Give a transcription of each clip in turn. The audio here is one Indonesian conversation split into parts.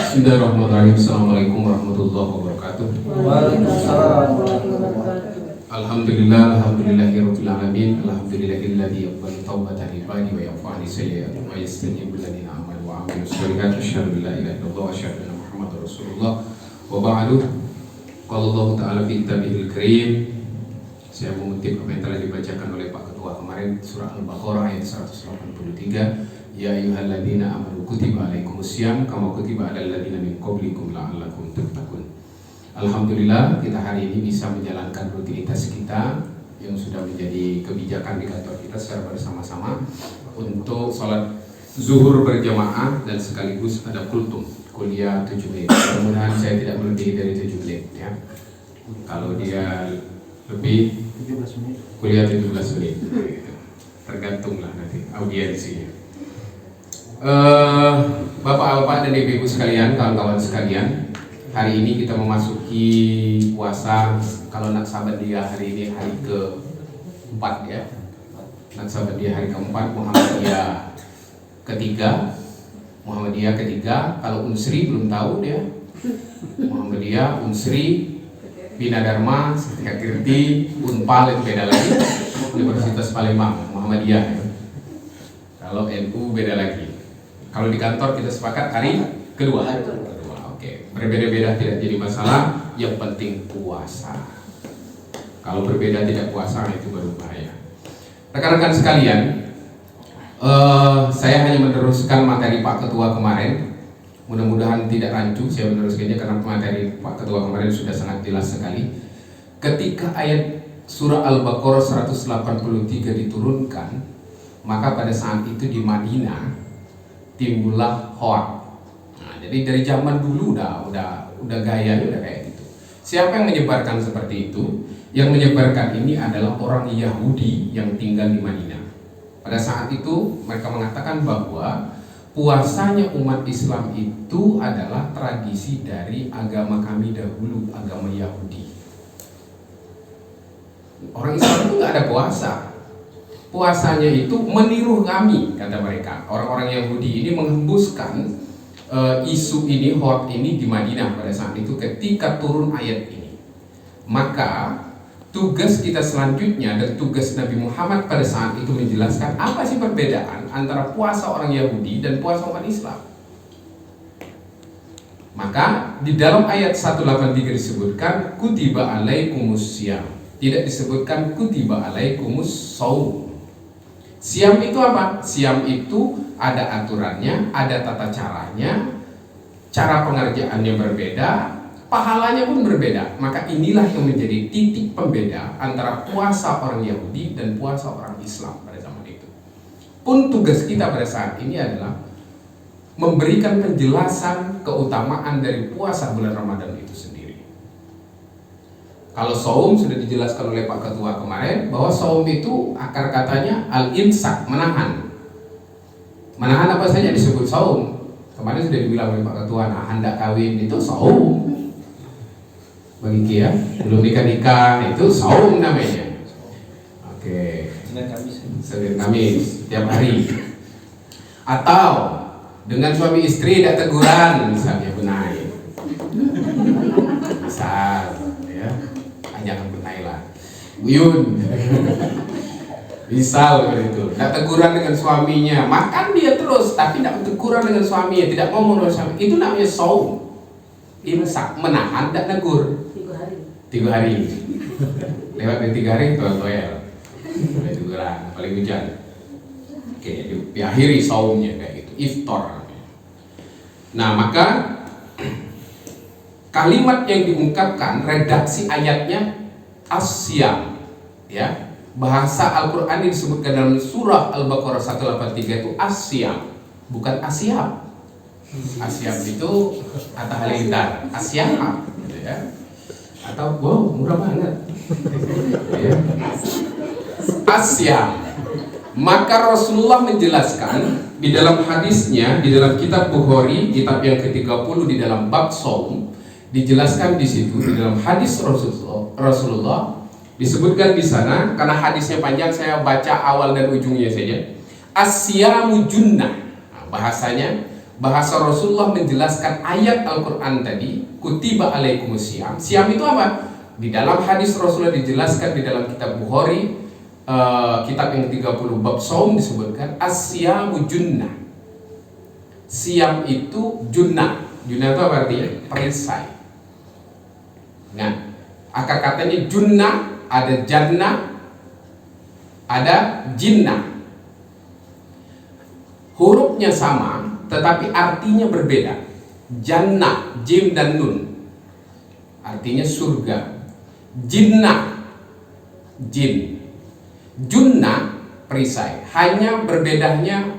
Bismillahirrahmanirrahim. Assalamualaikum warahmatullahi wabarakatuh. Waalaikumsalam warahmatullahi wabarakatuh. Alhamdulillahirabbil alamin. Alhamdulillahilladzi yaqbalu taubatan ibadi wa yafu an sayyi'ati wa yastajibu ladzina amanu wa amilus solihati. Asyhadu an la ilaha illallah wa asyhadu anna Muhammadar Rasulullah. Wa ba'du. Qala Allah Ta'ala fi kitabihil karim. Saya mengutip apa yang telah dibacakan oleh Pak Ketua kemarin, surah Al-Baqarah ayat 183. Ya ayyuhalladzina amanu kutiba alaikumusiyam kama kutiba alal ladzina min qablikum la'allakum tattaqun. Alhamdulillah kita hari ini bisa menjalankan rutinitas kita yang sudah menjadi kebijakan di kantor kita secara bersama-sama untuk sholat zuhur berjamaah dan sekaligus ada kultum kuliah 7 menit. Mudah-mudahan saya tidak melebihi dari 7 menit ya. Kalau dia lebih 17 menit. Kuliah 17 menit. Tergantunglah nanti audiensinya. Bapak-bapak dan ibu-ibu sekalian, kawan-kawan sekalian, hari ini kita memasuki puasa. Kalau Naksabandia hari ini hari ke-4 ya. Naksabandia hari ke-4, Muhammadiyah ketiga. Kalau Unsri belum tahu dia. Muhammadiyah, Unsri, Bina Dharma, Setia Kirti, Unpal itu beda lagi. Universitas Palembang, Muhammadiyah ya. Kalau NU beda lagi. Kalau di kantor kita sepakat hari kedua. Oke. Berbeda-beda tidak jadi masalah. Yang penting puasa. Kalau berbeda tidak puasa itu baru bahaya. Rekan-rekan sekalian, saya hanya meneruskan materi Pak Ketua kemarin. Mudah-mudahan tidak rancu saya meneruskannya karena materi Pak Ketua kemarin sudah sangat jelas sekali. Ketika ayat surah Al-Baqarah 183 diturunkan, maka pada saat itu di Madinah timbullah hoak. Nah, jadi dari zaman dulu udah gayanya udah kayak gitu. Siapa yang menyebarkan seperti itu? Yang menyebarkan ini adalah orang Yahudi yang tinggal di Madinah. Pada saat itu mereka mengatakan bahwa puasanya umat Islam itu adalah tradisi dari agama kami dahulu, agama Yahudi. Orang Islam itu nggak ada puasa. Puasanya itu meniru kami, kata mereka. Orang-orang Yahudi ini menghembuskan isu ini, hoax ini di Madinah pada saat itu ketika turun ayat ini. Maka tugas kita selanjutnya dan tugas Nabi Muhammad pada saat itu menjelaskan apa sih perbedaan antara puasa orang Yahudi dan puasa umat Islam. Maka di dalam ayat 183 disebutkan kutiba alaikumusiyam, tidak disebutkan kutiba alaikumus shaum. Siam itu apa? Siam itu ada aturannya, ada tata caranya, cara pengerjaannya berbeda, pahalanya pun berbeda. Maka inilah yang menjadi titik pembeda antara puasa orang Yahudi dan puasa orang Islam pada zaman itu. Pun tugas kita pada saat ini adalah memberikan penjelasan keutamaan dari puasa bulan Ramadan itu sendiri. Kalau saum sudah dijelaskan oleh Pak Ketua kemarin bahwa saum itu akar katanya al-imsak, menahan. Menahan apa saja disebut saum. Kemarin sudah dibilang oleh Pak Ketua, nah hendak kawin itu saum. Bagi Kia, belum nikah itu saum namanya. Oke. Senin Kamis tiap hari. Atau dengan suami istri tidak teguran misalnya benai. Misal ya. Jangan benai lah, Buyun. Misal begitu, tidak teguran dengan suaminya, makan dia terus, tapi tidak teguran dengan suaminya, tidak ngomong dengan suami, itu namanya saum. Imsak, menahan, tidak negur. 3 hari. Lewat dari 3 hari toel-toel, mulai teguran, paling hujan. Oke, diakhiri saumnya kayak gitu, iftar. Nah maka kalimat yang diungkapkan, redaksi ayatnya asyam, ya. Bahasa Al-Quran yang disebutkan dalam surah Al-Baqarah 183 itu asyam, bukan asyam. Asyam itu Atta Halilintar, asyam, gitu ya. Atau wow murah banget, ya. Asyam. Maka Rasulullah menjelaskan di dalam hadisnya, di dalam kitab Bukhari, kitab yang ke-30 di dalam bab shaum, dijelaskan di situ di dalam hadis Rasulullah disebutkan di sana, karena hadisnya panjang saya baca awal dan ujungnya saja. Asyamu junnah. Nah, bahasanya bahasa Rasulullah menjelaskan ayat Al-Quran tadi, kutiba alaikumus siyam. Siyam itu apa? Di dalam hadis Rasulullah dijelaskan di dalam kitab Bukhari, kitab yang 30 bab saum disebutkan as-siyamu junnah. Siyam itu junnah. Junnah itu apa artinya? Perisai. Nah, akar katanya junnah, ada jannah, ada jinnah. Hurufnya sama, tetapi artinya berbeda. Jannah, jim dan nun, artinya surga. Jinnah, jin. Junnah, perisai. Hanya berbedanya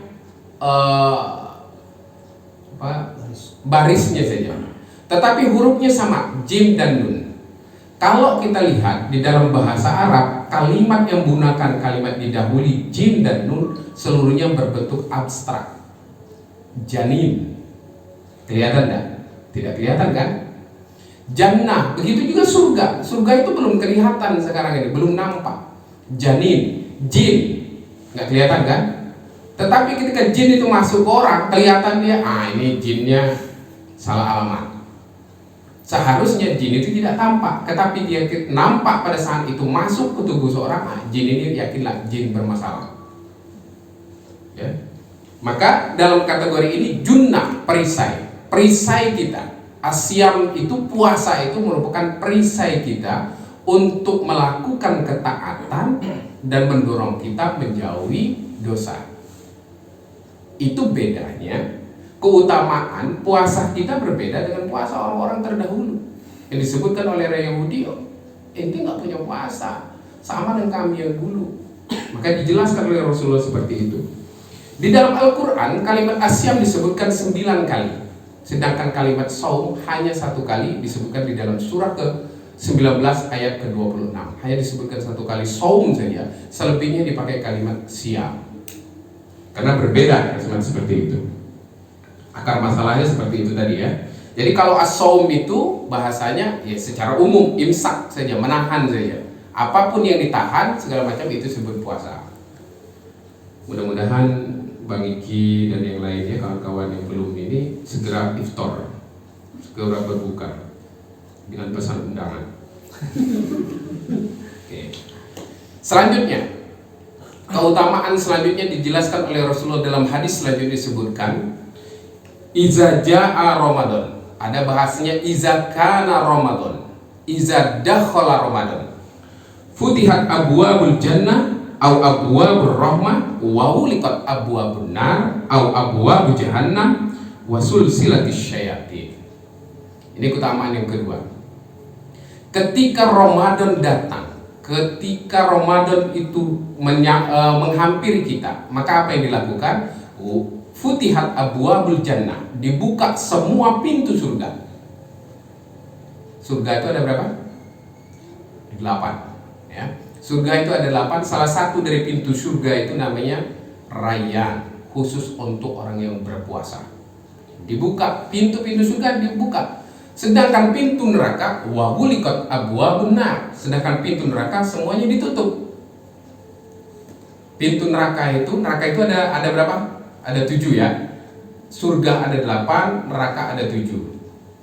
barisnya saja. Tetapi hurufnya sama, jim dan nun. Kalau kita lihat di dalam bahasa Arab, kalimat yang menggunakan kalimat didahului jim dan nun seluruhnya berbentuk abstrak. Janin. Kelihatan tidak? Tidak kelihatan kan? Jannah, begitu juga surga. Surga itu belum kelihatan sekarang ini, belum nampak. Janin, jin, nggak kelihatan kan? Tetapi ketika jin itu masuk ke orang, kelihatan dia, ini jinnya salah alamat. Seharusnya jin itu tidak tampak, tetapi dia nampak pada saat itu masuk ke tubuh seorang. Jin ini yakinlah jin bermasalah. Ya. Maka dalam kategori ini junnah, perisai, perisai kita. Asyam itu puasa itu merupakan perisai kita untuk melakukan ketaatan dan mendorong kita menjauhi dosa. Itu bedanya. Keutamaan puasa kita berbeda dengan puasa orang-orang terdahulu yang disebutkan oleh Ray Yahudi. Ente nggak punya puasa, sama dengan kami yang dulu. Maka dijelaskan oleh Rasulullah seperti itu. Di dalam Al-Quran kalimat asyam disebutkan 9 kali, sedangkan kalimat saum hanya 1 kali disebutkan di dalam surah ke-19 ayat ke-26. Hanya disebutkan 1 kali saum saja, selebihnya dipakai kalimat siam. Karena berbeda seperti itu. Akar masalahnya seperti itu tadi ya. Jadi kalau as-saum itu bahasanya ya secara umum imsak saja, menahan saja. Apapun yang ditahan segala macam itu disebut puasa. Mudah-mudahan Bang Iki dan yang lainnya, kawan-kawan yang belum ini segera iftar, segera berbuka dengan pesan undangan. Oke. Selanjutnya, keutamaan selanjutnya dijelaskan oleh Rasulullah dalam hadis selanjutnya disebutkan iza jaa Ramadan. Ada bahasanya iza kana Ramadan, iza dakhala Ramadan, futihat abwabul jannah au abwabur rahmah wa uliqat abwabun nar au abwabu jahannam wa sulsilatis syayatin. Ini keutamaan yang kedua. Ketika Ramadan datang, ketika Ramadan itu menghampiri kita, maka apa yang dilakukan? Futihat abwabul jannah, dibuka semua pintu surga. Surga itu ada berapa? 8 ya. Surga itu ada 8. Salah satu dari pintu surga itu namanya Rayyan, khusus untuk orang yang berpuasa. Dibuka pintu-pintu surga, dibuka. Sedangkan pintu neraka wa ghuliqat abwabun nar, sedangkan pintu neraka semuanya ditutup. Pintu neraka itu ada berapa? Ada 7 ya. Surga ada 8, neraka ada 7.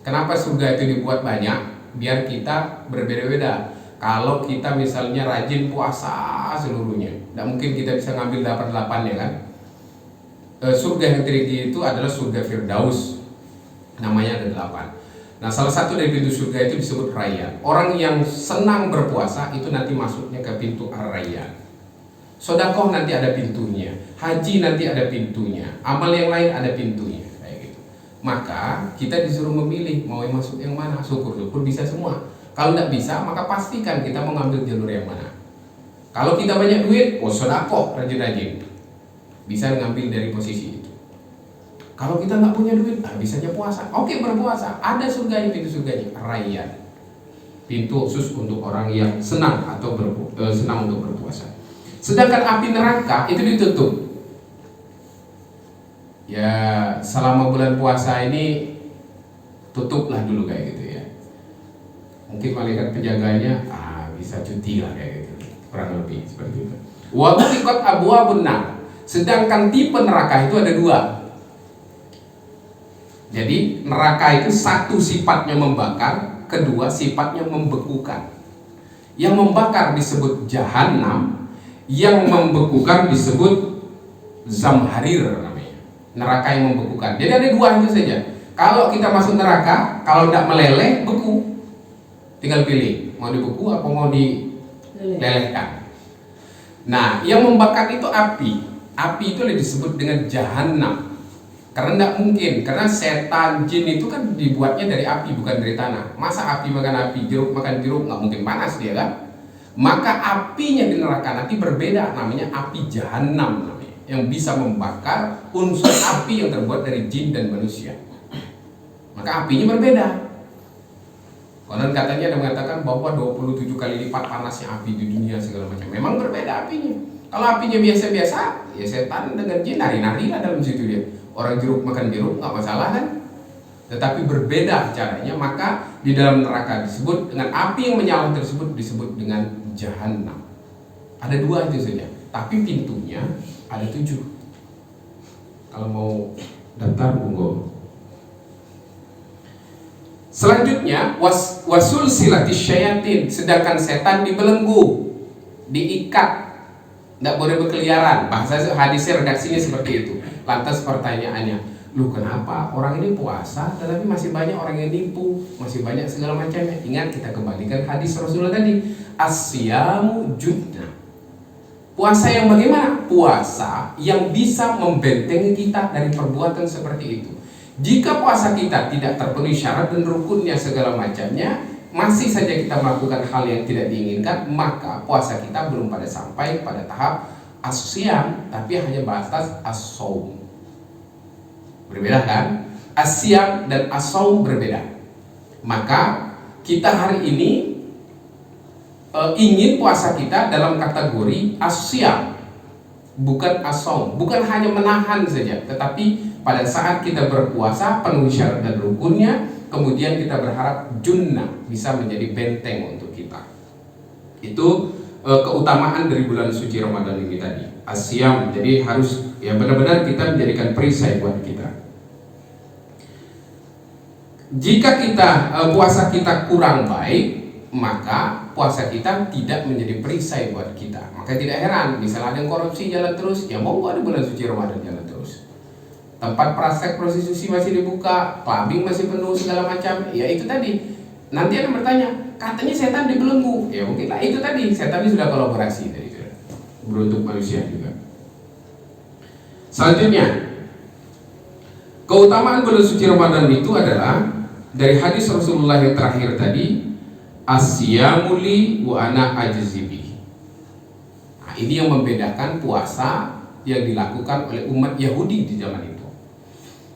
Kenapa surga itu dibuat banyak? Biar kita berbeda-beda. Kalau kita misalnya rajin puasa seluruhnya, tidak mungkin kita bisa ngambil dapat 8 ya kan. Surga yang tinggi itu adalah surga Firdaus, namanya ada 8. Nah, salah satu dari pintu surga itu disebut Rayyan. Orang yang senang berpuasa itu nanti masuknya ke pintu Ar-Rayyan. Sedekah nanti ada pintunya, haji nanti ada pintunya, amal yang lain ada pintunya, kayak gitu. Maka kita disuruh memilih mau yang masuk yang mana. Syukur-syukur bisa semua. Kalau tidak bisa, maka pastikan kita mau ngambil jalur yang mana. Kalau kita banyak duit, sedekah rajin-rajin, bisa ngambil dari posisi itu. Kalau kita nggak punya duit, bisanya puasa. Oke, berpuasa. Ada surganya, pintu surganya, Rayyan. Pintu khusus untuk orang yang senang atau senang untuk berpuasa. Sedangkan api neraka itu ditutup. Ya, selama bulan puasa ini tutuplah dulu kayak gitu ya. Mungkin malaikat penjaganya bisa cuti lah kayak gitu. Kurang lebih seperti itu. Wa ghuliqat abwabun nar. Sedangkan tipe neraka itu ada 2. Jadi neraka itu satu sifatnya membakar, kedua sifatnya membekukan. Yang membakar disebut jahanam, yang membekukan disebut zamharir namanya. Neraka yang membekukan. Jadi ada dua itu saja. Kalau kita masuk neraka, kalau tidak meleleh, beku. Tinggal pilih, mau dibeku atau mau dilelehkan. Nah, yang membakar itu api. Api itu disebut dengan jahanam. Karena tidak mungkin, karena setan, jin itu kan dibuatnya dari api, bukan dari tanah. Masa api makan api, jeruk makan jeruk, nggak mungkin panas dia kan? Maka apinya di neraka nanti berbeda, namanya api jahanam namanya, yang bisa membakar unsur api yang terbuat dari jin dan manusia. Maka apinya berbeda. Konon katanya ada mengatakan bahwa 27 kali lipat panasnya api di dunia segala macam. Memang berbeda apinya. Kalau apinya biasa-biasa, ya setan dengan jin nari-nari lah dalam situ dia. Orang jeruk makan jeruk nggak masalah kan? Tetapi berbeda caranya, maka di dalam neraka disebut dengan api yang menyala tersebut disebut dengan jahanam. Ada dua itu saja, tapi pintunya ada 7. Kalau mau daftar monggo. Selanjutnya wasul silatis syayatin, sedangkan setan dibelenggu, diikat, tidak boleh berkeliaran. Bahasa hadisnya redaksinya seperti itu. Lantas pertanyaannya, lu kenapa orang ini puasa tetapi masih banyak orang yang nipu, masih banyak segala macamnya? Ingat, kita kembalikan hadis Rasulullah tadi, as-siyamu junnah. Puasa yang bagaimana? Puasa yang bisa membentengi kita dari perbuatan seperti itu. Jika puasa kita tidak terpenuhi syarat dan rukunnya segala macamnya, masih saja kita melakukan hal yang tidak diinginkan, maka puasa kita belum pada sampai pada tahap as-siyam, tapi hanya batas as-saum. Berbeda kan? As-siyam dan as-saum berbeda. Maka kita hari ini ingin puasa kita dalam kategori as-siyam, bukan as-saum. Bukan hanya menahan saja, tetapi pada saat kita berpuasa penuhi syarat dan rukunnya, kemudian kita berharap junnah bisa menjadi benteng untuk kita. Itu keutamaan dari bulan suci Ramadan ini tadi, as-siyam. Jadi harus ya benar-benar kita menjadikan perisai buat kita. Jika kita puasa kita kurang baik, maka puasa kita tidak menjadi perisai buat kita. Maka tidak heran misalnya ada yang korupsi jalan terus, ya mau ada bulan suci Ramadan jalan terus. Tempat praktek prostitusi masih dibuka, clubbing masih penuh segala macam. Ya itu tadi. Nanti ada yang bertanya, katanya setan dibelenggu. Ya mungkin lah itu tadi, setan ini sudah kolaborasi dari itu, beruntuk manusia juga. Selanjutnya, keutamaan bulan suci Ramadan itu adalah dari hadis Rasulullah yang terakhir tadi, as-siyamu li wa ana ajzi bihi. Nah, ini yang membedakan puasa yang dilakukan oleh umat Yahudi di zaman itu.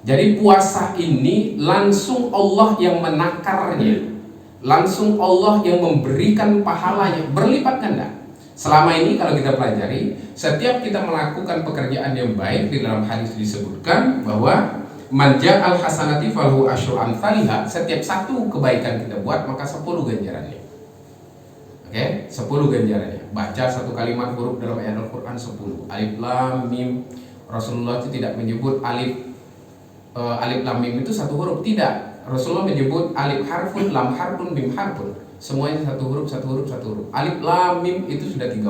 Jadi puasa ini langsung Allah yang menakarnya, langsung Allah yang memberikan pahalanya berlipat ganda. Selama ini kalau kita pelajari, setiap kita melakukan pekerjaan yang baik, di dalam hadis disebutkan bahwa man ja'al hasanati falahu asyru amsalha, setiap satu kebaikan kita buat maka 10 ganjarannya. Oke, 10 ganjarannya. Baca satu kalimat huruf dalam ayat Al-Qur'an 10. Alif lam mim. Rasulullah itu tidak menyebut alif lam mim itu satu huruf, tidak. Rasulullah menyebut alif harfun, lam harfun, mim harfun. Semuanya satu huruf, satu huruf, satu huruf. Alif lam mim itu sudah 30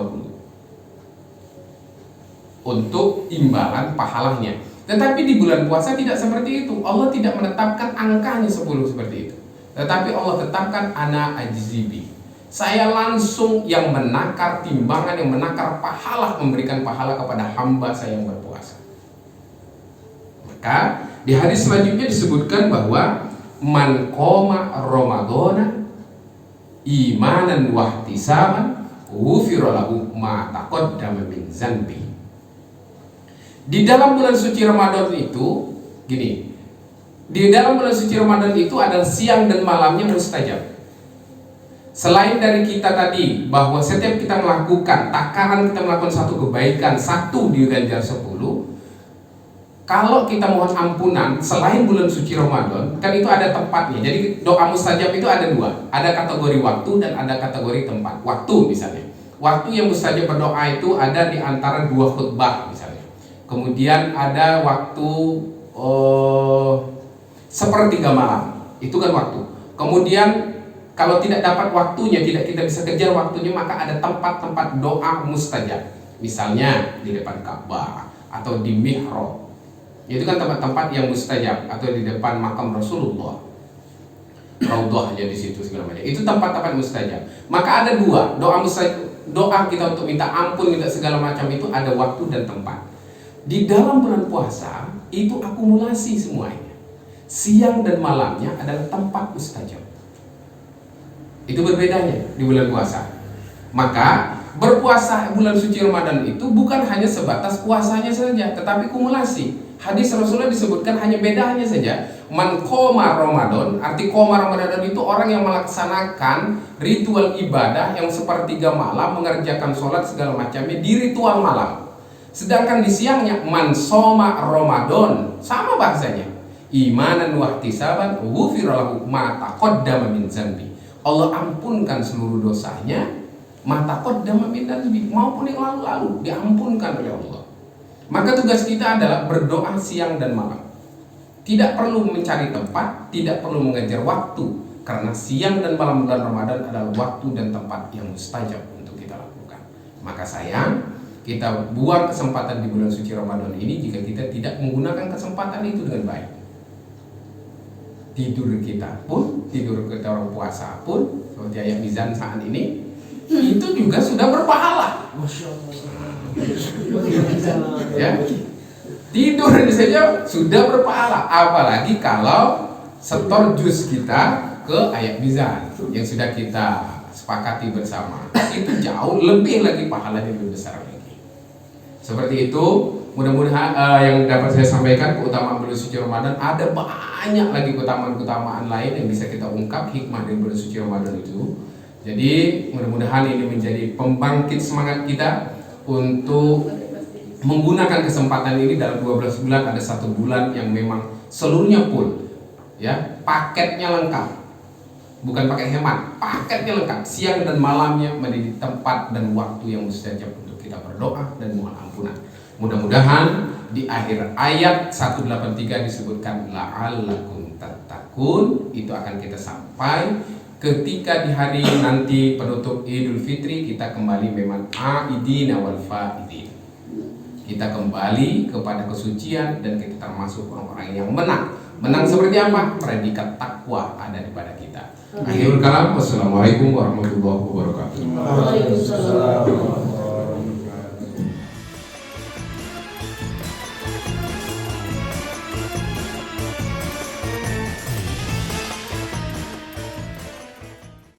untuk imbalan pahalanya. Tetapi di bulan puasa tidak seperti itu. Allah tidak menetapkan angkanya 10 seperti itu. Tetapi Allah tetapkan ana ajzibi. Saya langsung yang menakar timbangan, yang menakar pahala, memberikan pahala kepada hamba saya yang berpuasa. Maka di hadis selanjutnya disebutkan bahwa man qoma ramadhana imanan wa ihtisaban ghufira lahu ma taqaddama min dzanbi. Di dalam bulan suci Ramadan itu gini, di dalam bulan suci Ramadan itu ada siang dan malamnya mustajab. Selain dari kita tadi bahwa setiap kita melakukan takaran, kita melakukan satu kebaikan, satu diganjar 10. Kalau kita mohon ampunan selain bulan suci Ramadan, kan itu ada tempatnya. Jadi doa mustajab itu ada dua, ada kategori waktu dan ada kategori tempat. Waktu misalnya, waktu yang mustajab berdoa itu ada di antara 2 khutbah misalnya. Kemudian ada waktu sepertiga malam. Itu kan waktu. Kemudian kalau tidak dapat waktunya, tidak kita bisa kejar waktunya, maka ada tempat-tempat doa mustajab. Misalnya di depan Ka'bah atau di mihrab. Itu kan tempat-tempat yang mustajab, atau di depan makam Rasulullah. Raudhahnya di situ segala macam. Itu tempat-tempat mustajab. Maka ada dua, doa mustajab, doa kita untuk minta ampun, minta segala macam itu ada waktu dan tempat. Di dalam bulan puasa itu akumulasi semuanya. Siang dan malamnya adalah tempat mustajab. Itu berbedanya di bulan puasa. Maka berpuasa bulan suci Ramadan itu bukan hanya sebatas puasanya saja, tetapi kumulasi. Hadis Rasulullah disebutkan hanya bedanya saja. Man qoma Ramadan, arti qoma Ramadan itu orang yang melaksanakan ritual ibadah yang sepertiga malam, mengerjakan sholat segala macamnya di ritual malam. Sedangkan di siangnya man shoma Ramadan, sama bahasanya. Imanan wa ihtisaban ghufira lahu ma taqaddama min dzambi. Allah ampunkan seluruh dosanya, mata qaddama min dzambi, maupun yang lalu-lalu diampunkan oleh Allah. Maka tugas kita adalah berdoa siang dan malam. Tidak perlu mencari tempat, tidak perlu mengejar waktu, karena siang dan malam bulan Ramadan adalah waktu dan tempat yang mustajab untuk kita lakukan. Maka sayang, kita buang kesempatan di bulan suci Ramadan ini jika kita tidak menggunakan kesempatan itu dengan baik. Tidur kita pun, tidur kita orang puasa pun, seperti ayat mizan saat ini, itu juga sudah berpahala. Ya, tidur ini saja sudah berpahala. Apalagi kalau setor juz kita ke ayat mizan yang sudah kita sepakati bersama, itu jauh lebih lagi pahalanya, lebih besar lagi. Seperti itu. Mudah-mudahan yang dapat saya sampaikan keutamaan bulan suci Ramadan. Ada banyak lagi keutamaan-keutamaan lain yang bisa kita ungkap hikmah dari bulan suci Ramadan itu. Jadi mudah-mudahan ini menjadi pembangkit semangat kita untuk menggunakan kesempatan ini. Dalam 12 bulan ada 1 bulan yang memang seluruhnya full, ya, paketnya lengkap, bukan pakai hemat, paketnya lengkap, siang dan malamnya menjadi tempat dan waktu yang mustajab untuk kita berdoa dan mohon ampunan. Mudah-mudahan di akhir ayat 183 disebutkan la'allakum tattaqun, itu akan kita sampai ketika di hari nanti penutup Idul Fitri kita kembali memang aidina wal faidin. Kita kembali kepada kesucian dan kita termasuk orang-orang yang menang. Menang seperti apa? Predikat takwa ada di pada kita. Akhirul kalam, wassalamualaikum warahmatullahi wabarakatuh. Waalaikumsalam.